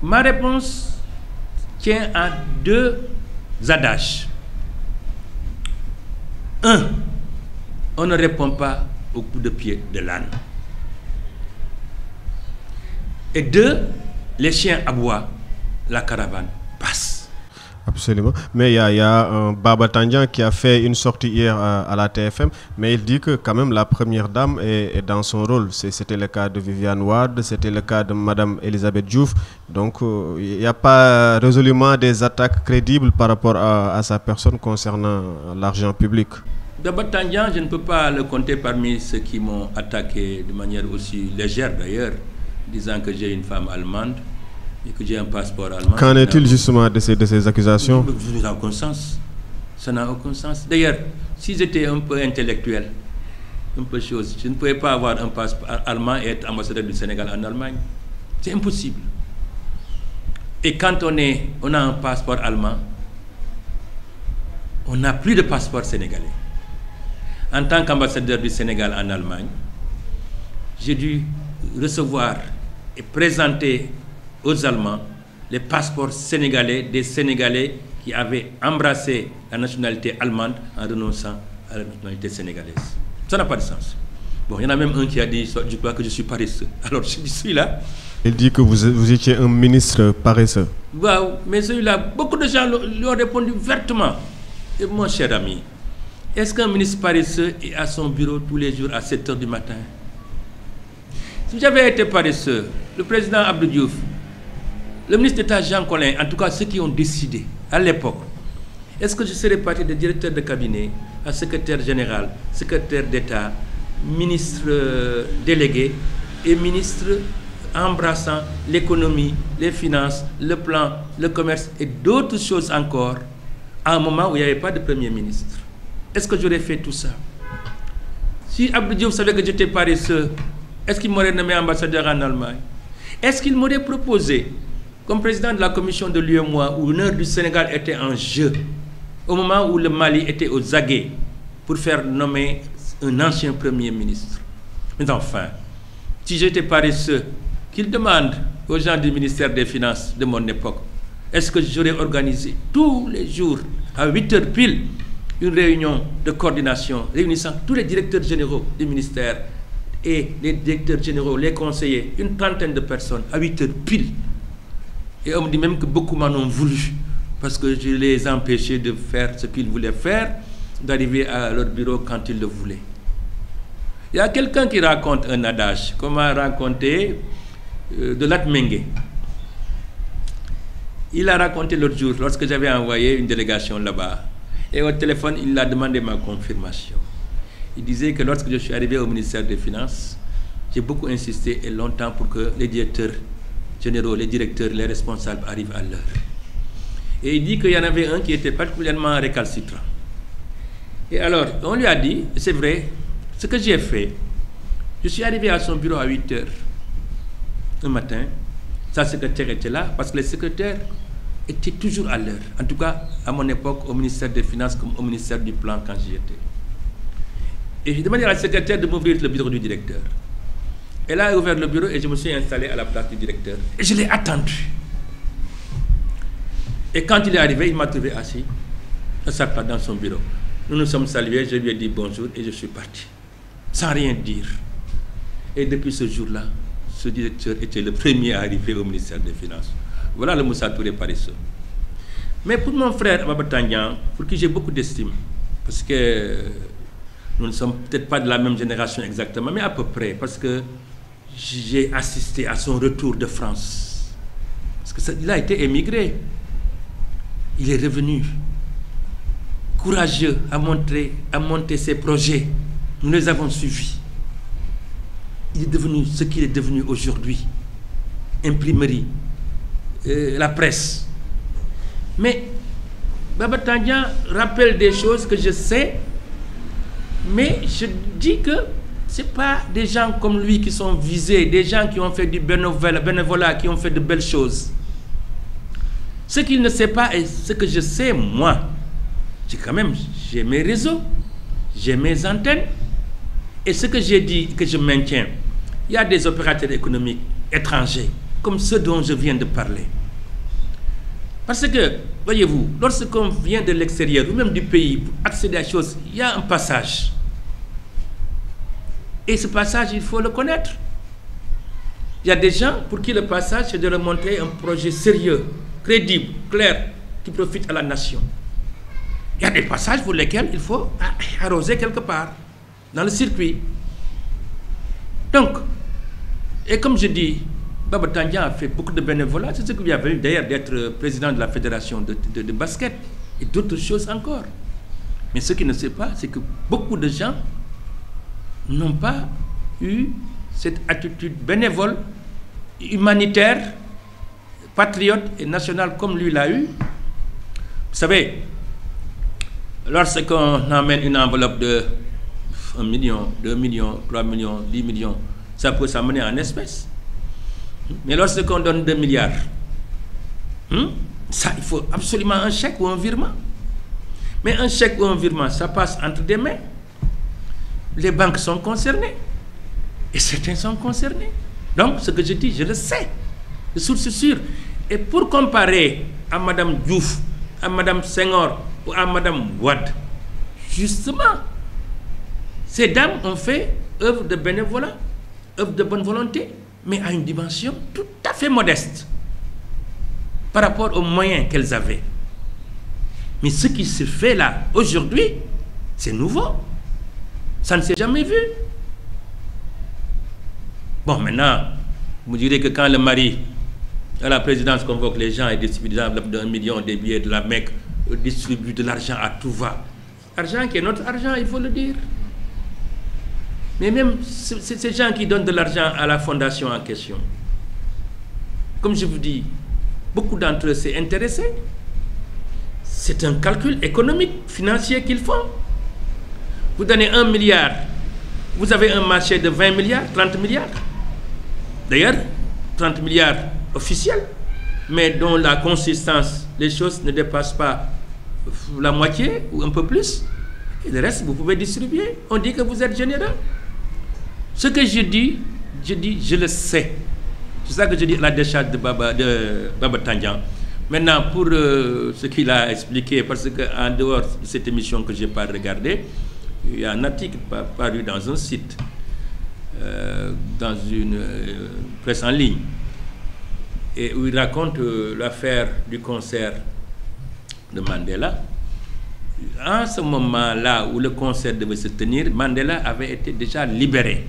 Ma réponse tient à deux adages. Un, on ne répond pas au coup de pied de l'âne. Et deux, les chiens aboient, la caravane passe. Absolument. Mais il y a Baba Tandian qui a fait une sortie hier à la TFM, mais il dit que quand même la première dame est dans son rôle. C'était le cas de Viviane Wade, c'était le cas de Madame Elisabeth Diouf. Donc il n'y a pas résolument des attaques crédibles par rapport à sa personne concernant l'argent public. Baba Tandian, je ne peux pas le compter parmi ceux qui m'ont attaqué de manière aussi légère d'ailleurs, disant que j'ai une femme allemande et que j'ai un passeport allemand. Qu'en est-il justement de ces accusations? Ça n'a aucun sens. Ça n'a aucun sens. D'ailleurs, si j'étais un peu intellectuel, un peu chose, je ne pouvais pas avoir un passeport allemand et être ambassadeur du Sénégal en Allemagne. C'est impossible. Et quand on a un passeport allemand, on n'a plus de passeport sénégalais. En tant qu'ambassadeur du Sénégal en Allemagne, j'ai dû recevoir et présenter aux Allemands les passeports sénégalais des Sénégalais qui avaient embrassé la nationalité allemande en renonçant à la nationalité sénégalaise. Ça n'a pas de sens. Bon, il y en a même un qui a dit, je crois que je suis paresseux. Alors je suis là. Il dit que vous étiez un ministre paresseux. Waouh, mais celui-là, beaucoup de gens lui ont répondu vertement. Et mon cher ami, est-ce qu'un ministre paresseux est à son bureau tous les jours à 7 h du matin? Si j'avais été paresseux, le président Abdou Diouf, le ministre d'État Jean Collin, en tout cas ceux qui ont décidé à l'époque, est-ce que je serais parti de directeur de cabinet à secrétaire général, secrétaire d'État, ministre délégué et ministre embrassant l'économie, les finances, le plan, le commerce et d'autres choses encore à un moment où il n'y avait pas de Premier ministre? Est-ce que j'aurais fait tout ça? Si Abdou Diouf savait que j'étais paresseux, est-ce qu'il m'aurait nommé ambassadeur en Allemagne? Est-ce qu'il m'aurait proposé, comme président de la commission de l'UEMOA, où l'honneur du Sénégal était en jeu, au moment où le Mali était aux aguets, pour faire nommer un ancien Premier ministre? Mais enfin, si j'étais paresseux, qu'il demande aux gens du ministère des Finances de mon époque, est-ce que j'aurais organisé tous les jours, à 8 h pile, une réunion de coordination réunissant tous les directeurs généraux du ministère et les directeurs généraux, les conseillers, une trentaine de personnes, à 8 h pile. Et on me dit même que beaucoup m'en ont voulu, parce que je les empêchais de faire ce qu'ils voulaient faire, d'arriver à leur bureau quand ils le voulaient. Il y a quelqu'un qui raconte un adage, comme a raconté de Latmengue. Il a raconté l'autre jour, lorsque j'avais envoyé une délégation là-bas, et au téléphone, il a demandé ma confirmation. Il disait que lorsque je suis arrivé au ministère des Finances, j'ai beaucoup insisté et longtemps pour que les directeurs généraux, les directeurs, les responsables arrivent à l'heure. Et il dit qu'il y en avait un qui était particulièrement récalcitrant. Et alors, on lui a dit, c'est vrai, ce que j'ai fait, je suis arrivé à son bureau à 8 h un matin, sa secrétaire était là, parce que les secrétaires étaient toujours à l'heure. En tout cas, à mon époque, au ministère des Finances comme au ministère du Plan quand j'y étais. Et j'ai demandé à la secrétaire de m'ouvrir le bureau du directeur. Elle a ouvert le bureau et je me suis installé à la place du directeur. Et je l'ai attendu. Et quand il est arrivé, il m'a trouvé assis à sa place dans son bureau. Nous nous sommes salués, je lui ai dit bonjour et je suis parti. Sans rien dire. Et depuis ce jour-là, ce directeur était le premier à arriver au ministère des Finances. Voilà le Moussa Touré paresseux. Mais pour mon frère Baba Tandian, pour qui j'ai beaucoup d'estime, parce que nous ne sommes peut-être pas de la même génération exactement, mais à peu près, parce que j'ai assisté à son retour de France. Parce qu'il a été émigré. Il est revenu, courageux à monter ses projets. Nous les avons suivis. Il est devenu ce qu'il est devenu aujourd'hui. Imprimerie, la presse. Mais Baba Tandian rappelle des choses que je sais, mais je dis que ce n'est pas des gens comme lui qui sont visés, des gens qui ont fait du bénévolat, qui ont fait de belles choses. Ce qu'il ne sait pas et ce que je sais, moi, j'ai mes réseaux, j'ai mes antennes, et ce que j'ai dit, que je maintiens, il y a des opérateurs économiques étrangers, comme ceux dont je viens de parler. Parce que, voyez-vous, lorsqu'on vient de l'extérieur, ou même du pays, pour accéder à des choses, il y a un passage. Et ce passage, il faut le connaître. Il y a des gens pour qui le passage, c'est de leur montrer un projet sérieux, crédible, clair, qui profite à la nation. Il y a des passages pour lesquels il faut arroser quelque part, dans le circuit. Donc, et comme je dis, Baba Tandian a fait beaucoup de bénévolat, c'est ce qui lui a valu d'ailleurs d'être président de la fédération de basket, et d'autres choses encore. Mais ce qu'il ne sait pas, c'est que beaucoup de gens n'ont pas eu cette attitude bénévole, humanitaire, patriote et nationale comme lui l'a eu. Vous savez, lorsqu'on emmène une enveloppe de 1 million, 2 millions, 3 millions, 10 millions, ça peut s'amener en espèces. Mais lorsqu'on donne 2 milliards, Ça, il faut absolument un chèque ou un virement. Mais un chèque ou un virement, ça passe entre des mains. Les banques sont concernées. Et certains sont concernés. Donc, ce que je dis, je le sais. De source sûre. Et pour comparer à Mme Diouf, à Mme Senghor ou à Mme Wade, justement, ces dames ont fait œuvre de bénévolat, œuvre de bonne volonté, mais à une dimension tout à fait modeste par rapport aux moyens qu'elles avaient. Mais ce qui se fait là, aujourd'hui, c'est nouveau. Ça ne s'est jamais vu. Bon, maintenant, vous direz que quand le mari à la présidence convoque les gens et distribue d'1 million des billets de la Mecque, distribue de l'argent à tout va. Argent qui est notre argent, il faut le dire. Mais même ces gens qui donnent de l'argent à la fondation en question, comme je vous dis, beaucoup d'entre eux s'est intéressé. C'est un calcul économique, financier qu'ils font. Vous donnez 1 milliard, vous avez un marché de 20 milliards, 30 milliards. D'ailleurs, 30 milliards officiels, mais dont la consistance, les choses ne dépassent pas la moitié ou un peu plus. Et le reste, vous pouvez distribuer. On dit que vous êtes généreux. Ce que je dis, je le sais. C'est ça que je dis à la décharge de Baba Tandian. Maintenant, pour ce qu'il a expliqué, parce qu'en dehors de cette émission que je n'ai pas regardée, il y a un article paru dans un site, dans une presse en ligne, et où il raconte l'affaire du concert de Mandela. En ce moment-là où le concert devait se tenir, Mandela avait été déjà libéré.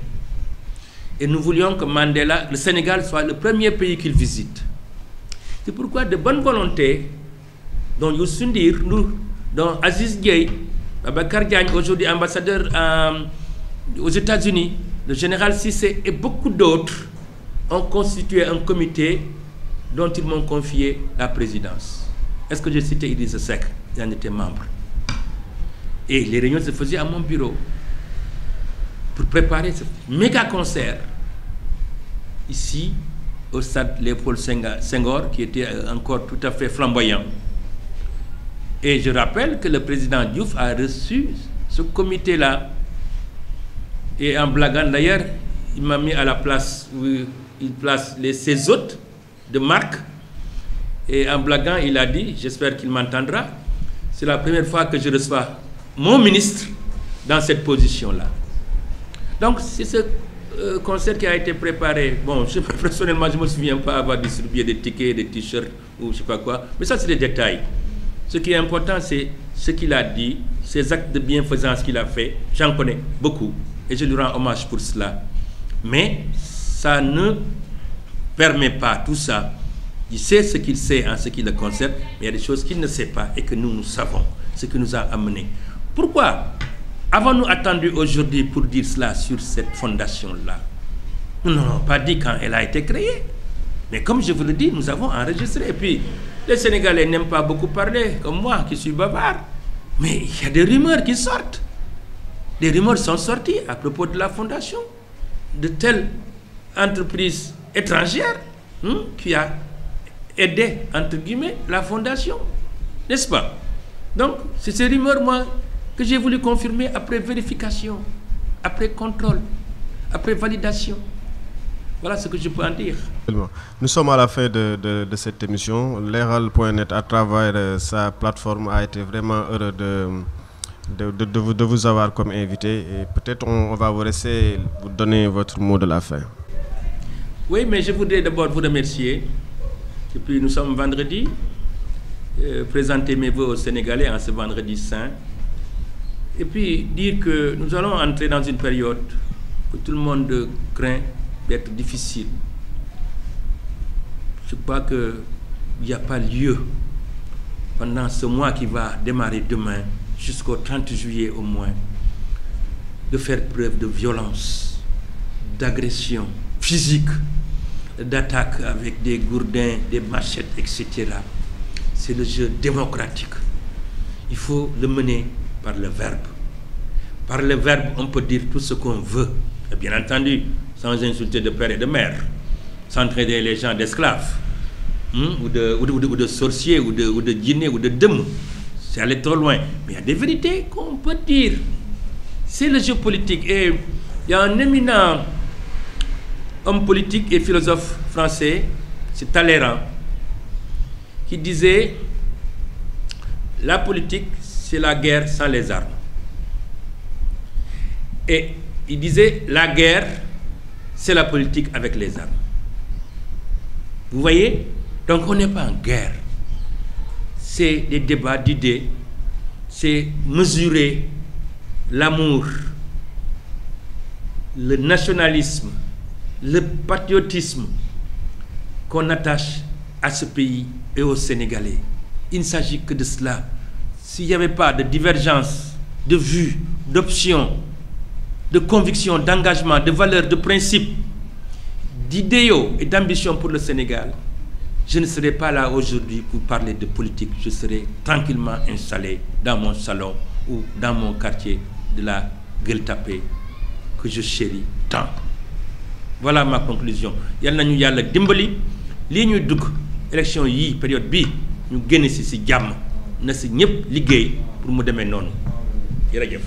Et nous voulions que Mandela, le Sénégal, soit le premier pays qu'il visite. C'est pourquoi de bonne volonté, dont Youssou Ndir, dont Aziz Gueye, Babacar Diagne, aujourd'hui ambassadeur aux États-Unis, le général Cissé et beaucoup d'autres ont constitué un comité dont ils m'ont confié la présidence. Est-ce que j'ai cité Idrissa Seck? Il en était membre. Et les réunions se faisaient à mon bureau pour préparer ce méga concert ici au stade Léopold Senghor, qui était encore tout à fait flamboyant. Et je rappelle que le président Diouf a reçu ce comité-là. Et en blaguant d'ailleurs, il m'a mis à la place où il place ses hôtes de marque. Et en blaguant, il a dit, j'espère qu'il m'entendra, c'est la première fois que je reçois mon ministre dans cette position-là. Donc, c'est ce concert qui a été préparé. Bon, personnellement, je ne me souviens pas avoir distribué des tickets, des t-shirts ou je ne sais pas quoi. Mais ça, c'est des détails. Ce qui est important, c'est ce qu'il a dit, ces actes de bienfaisance qu'il a fait. J'en connais beaucoup et je lui rends hommage pour cela. Mais ça ne permet pas tout ça. Il sait ce qu'il sait en ce qui le concerne, mais il y a des choses qu'il ne sait pas et que nous savons, ce qui nous a amenés. Pourquoi avons-nous attendu aujourd'hui pour dire cela sur cette fondation-là? Nous n'avons pas dit quand elle a été créée. Mais comme je vous le dis, nous avons enregistré. Et puis, les Sénégalais n'aiment pas beaucoup parler, comme moi, qui suis bavard. Mais il y a des rumeurs qui sortent. Des rumeurs sont sorties à propos de la fondation, de telle entreprise étrangère qui a aidé, entre guillemets, la fondation. N'est-ce pas? Donc, c'est ces rumeurs, moi, que j'ai voulu confirmer après vérification, après contrôle, après validation. Voilà ce que je peux en dire. Nous sommes à la fin de cette émission. Leral.net, à travers sa plateforme, a été vraiment heureux de vous avoir comme invité. Et peut-être on va vous laisser vous donner votre mot de la fin. Oui, mais je voudrais d'abord vous remercier. Et puis nous sommes vendredi. Présenter mes vœux aux Sénégalais en ce vendredi saint. Et puis dire que nous allons entrer dans une période que tout le monde craint d'être difficile. Je crois qu'il n'y a pas lieu, pendant ce mois qui va démarrer demain, jusqu'au 30 juillet au moins, de faire preuve de violence, d'agression physique, d'attaque avec des gourdins, des machettes, etc. C'est le jeu démocratique. Il faut le mener par le verbe. Par le verbe, on peut dire tout ce qu'on veut. Et bien entendu, sans insulter de père et de mère, sans traiter les gens d'esclaves. ou de sorcier, ou de djinné, ou de dëmm. C'est aller trop loin. Mais il y a des vérités qu'on peut dire. C'est le jeu politique. Et il y a un éminent homme politique et philosophe français, c'est Talleyrand, qui disait la politique, c'est la guerre sans les armes. Et il disait la guerre, c'est la politique avec les armes. Vous voyez? Donc on n'est pas en guerre. C'est des débats d'idées, c'est mesurer l'amour, le nationalisme, le patriotisme qu'on attache à ce pays et aux Sénégalais. Il ne s'agit que de cela. S'il n'y avait pas de divergence, de vues, d'options, de convictions, d'engagement, de valeurs, de principes, d'idéaux et d'ambitions pour le Sénégal, je ne serais pas là aujourd'hui pour parler de politique. Je serais tranquillement installé dans mon salon ou dans mon quartier de la Gueule Tapée que je chéris tant. Voilà ma conclusion. Yal nañu yàlla dimbali lii ñuy dugg élection yii période bii ñu génn ci jàmm na ci ñëpp liggéey pour mu demee noonu jërëjëf.